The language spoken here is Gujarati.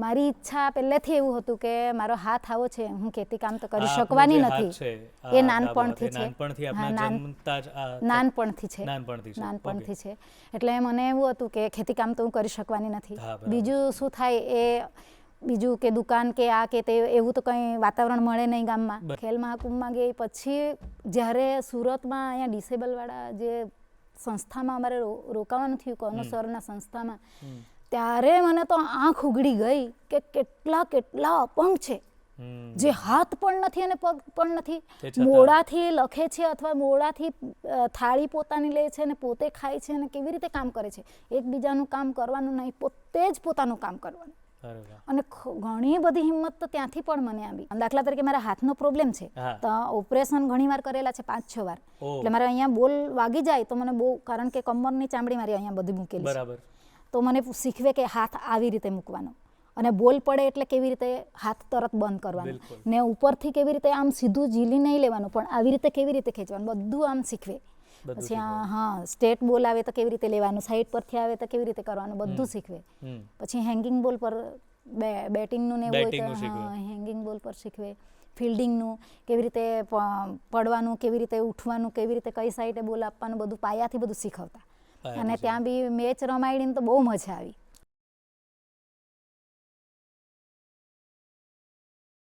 મારી ઈચ્છા પહેલેથી એવું હતું કે મારો હાથ આવો છે, હું ખેતી કામ તો કરી શકવાની નથી, એ નાનપણથી છે, નાનપણથી છે. એટલે મને એવું હતું કે ખેતી કામ તો હું કરી શકવાની નથી. બીજું શું થાય એ બીજું કે દુકાન કે આ કે તે એવું તો કંઈ વાતાવરણ મળે નહીં ગામમાં. ખેલ મહાકુંભમાં ગઈ પછી જ્યારે સુરતમાં અહીંયા ડિસેબલવાળા જે સંસ્થામાં અમારે રોકાવાનું થયું કનુ સરના સંસ્થામાં, ત્યારે મને તો આંખ ઉઘડી ગઈ કે કેટલા અપંગ છે, જે હાથ પણ નથી અને પગ પણ નથી, મોડાથી લખે છે અથવા મોડાથી થાળી પોતાની લે છે અને પોતે ખાય છે અને કેવી રીતે કામ કરે છે. એકબીજાનું કામ કરવાનું નહીં, પોતે જ પોતાનું કામ કરવાનું. અને ઘણી બધી હિંમત તો ત્યાંથી પણ મને આવી. દાખલા તરીકે મારા હાથનો પ્રોબ્લેમ છે, તો ઓપરેશન ઘણી વાર કરેલા છે, 5-6 વાર. એટલે મારે અહીંયા બોલ વાગી જાય તો મને બહુ, કારણ કે કમરની ચામડી મારી અહીંયા બધી મૂકેલી છે, તો મને શીખવે કે હાથ આવી રીતે મૂકવાનો અને બોલ પડે એટલે કેવી રીતે હાથ તરત બંધ કરવાનો ને ઉપરથી કેવી રીતે આમ સીધું ઝીલી નહીં લેવાનું પણ આવી રીતે કેવી રીતે ખેંચવાનું, બધું આમ શીખવે. પછી હા સ્ટેટ બોલ આવે તો કેવી રીતે લેવાનું, સાઈડ પરથી આવે તો કેવી રીતે કરવાનું, બધું શીખવે. પછી હેંગિંગ બોલ પર બેટિંગનું ને એવું હોય તો હેંગિંગ બોલ પર શીખવે. ફિલ્ડિંગનું કેવી રીતે પડવાનું, કેવી રીતે ઉઠવાનું, કેવી રીતે કઈ સાઈડે બોલ આપવાનું, બધું પાયાથી બધું શીખવતા. અને ત્યાં બી મેચ રમાડીને તો બહુ મજા આવી.